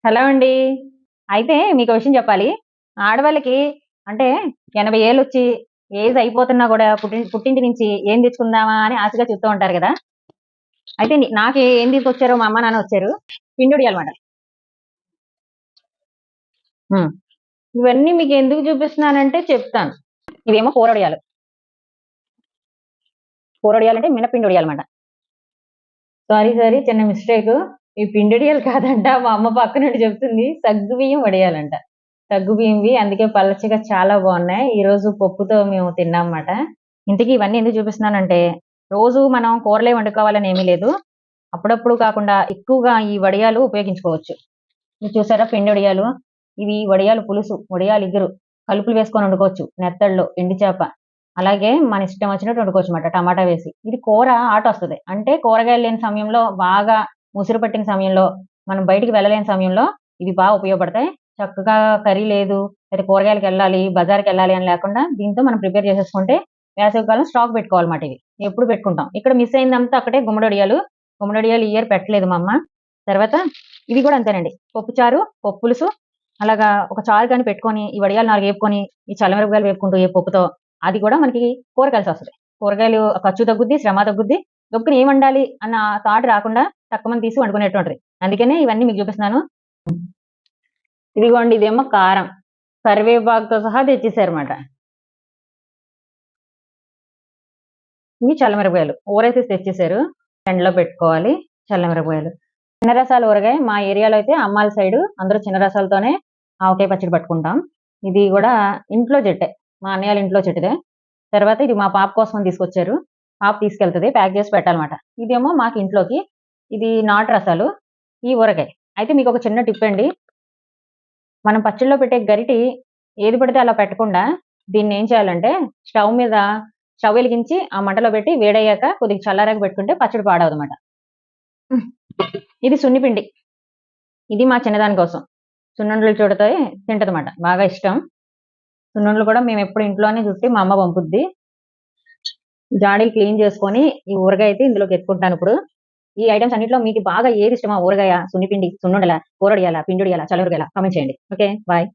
Hello అండి. అయితే మీకో విషయం చెప్పాలి. ఆడవాళ్ళకి అంటే 80 ఏళ్ళొచ్చి ఏజ్ అయిపోతున్నా గూడా పుట్టింటి నుంచి ఏం తెచ్చుకుందామా అని ఆశగా చూస్తూ ఉంటారు గదా! అయితే నాకు ఏం తీసుకొచ్చారో మా అమ్మ, నాన్న వచ్చారు. పిండొడియాలమాట. హ్మ్. ఇవన్నీ మీకెందుకు చూపిస్తున్నానంటే చెప్తాను. ఇవేమో కూరొడియాలు. కూరొడియాలంటే మినపిండొడియాలమాట. సారీ చిన్న మిస్టేకు. ఈ పిండొడియాలు కాదంట. మా అమ్మ పక్క నుండి చెప్తుంది. సగ్గుబియ్యం వడియాలంట. సగ్గుబియ్యంవి అందుకే పలచగా చాలా బావున్నాయి. ఈరోజు పప్పుతో మేము తిన్నాంమాట. ఇంతకీ ఇవన్నీ ఎందుకు చూపిస్తున్నానంటే, రోజు మనం కూరలే వండుకోవాలని ఏమీ లేదు. అప్పుడప్పుడు కాకుండా ఎక్కువగా ఈ వడియాలు ఉపయోగించుకోవచ్చు. ఇది చూసారా పిండొడియాలు. ఇవి వడియాలు పులుసు, వడియాలు ఇగురు, కలుపులు వేసుకొని వండుకోవచ్చు. నెత్తళ్ళు, ఎండు చేప. అలాగే మన ఇష్టం వచ్చినట్టు వండుకోవచ్చుమాట టమాటా వేసి. ఇది కూర ఆటొస్తది. అంటే కూరగాయలు లేని సమయంలో బాగా ముసురు పట్టిన సమయంలో, మనం బయటికి వెళ్ళలేని సమయంలో ఇవి ఉపయోగపడతాయి. చక్కగా కర్రీ లేదు, లేదా కూరగాయలకెళ్ళాలి, బజార్‌కెళ్ళాలి అని లేకుండా దీంతో మనం ప్రిపేర్ చేసేసుకుంటే వేసవికాలం స్టాక్ పెట్టుకోవాలమాట ఇవి. ఎప్పుడు పెట్టుకుంటాం. ఇక్కడ మిస్ అయిందంతా ఒకటే గుమ్మడొడియాలు. గుమ్మడొడియాలు ఈ ఇయర్ పెట్టలేదు మా అమ్మ. తర్వాత ఇవి కూడా అంతేనండి. పప్పుచారు, పప్పులుసు అలాగా ఒక చారు గాని పెట్టుకొని, ఈ వడియాలు 4 ఏపుకొని, ఈ చల్లమిరపకాయలు వేపుకుంటూ ఏ పప్పుతో అది కూడా మనకి కూర కలిసొస్తది. కూరగాయలు ఖర్చు తగ్గుద్ది, శ్రమ తగ్గుద్ది. గబుక్కున ఏం వండాలి అన్న థాట్ రాకుండా టక్కుమని తీసి వండుకునేట్టు ఉంటది. అందుకనే ఇవన్నీ మీకు చూపిస్తున్నాను. ఇదిగోండి ఇదేమో కారం. కరివేపాకుతో సహా తెచ్చేసారుమాట. ఇవి చల్లమిరపకాయలు. ఊరేసేసి తెచ్చేసారు. ఎండలో పెట్టుకోవాలి చల్లమిరపకాయలు. చిన్న రసాల ఊరగాయ మా ఏరియాలో అయితే అమ్మాల సైడు అందరూ చిన్న రసాలతోనే ఆవకాయ పచ్చడి పట్టుకుంటాం. ఇది గూడా ఇంట్లో చెట్టే. మా అన్నయ్య వాళ్ళ ఇంట్లో చెట్టుదే. తర్వాత ఇది మా పాప కోసం తీసుకొచ్చారు. పాప తీసుకెళ్తది. ప్యాక్ చేసి పెట్టాలమాట. ఇదేమో మాకు ఇంట్లోకి. ఇది నాటు రసాలు. ఈ ఊరగాయ. అయితే మీకొక చిన్న టిప్ అండి. మనం పచ్చడిలో పెట్టే గరిటి ఏది పడితే అలా పెట్టకుండా దీన్నేం చేయాలంటే స్టవ్ మీద స్టవ్ వెలిగించి ఆ మంటలో పెట్టి వేడయ్యాక కొద్దిగా చల్లారాక పెట్టుకుంటే పచ్చడి పాడవదనమాట. ఇది సున్నిపిండి. ఇది మా చిన్నదాని కోసం. సున్నుండలు చుడితే తింటదమాట. బాగా ఇష్టం. సున్నుండలు కూడా మేమెప్పుడు ఇంట్లోనే చుట్టి మా అమ్మ పంపుద్ది. జాడీలు క్లీన్ చేసుకొని ఈ ఊరగాయ అయితే ఇందులోకి ఎత్తుకుంటానిప్పుడు. ఈ ఐటెమ్స్ అన్నిట్లో మీకు బాగా ఏది ఇష్టమా? ఊరగాయ, సున్నిపిండి, సున్నుండలా, కూరొడియాలా, పిండొడియాలా, చల్లమిరపకాయలా? కామెంట్ చేయండి. ఓకే. బాయ్.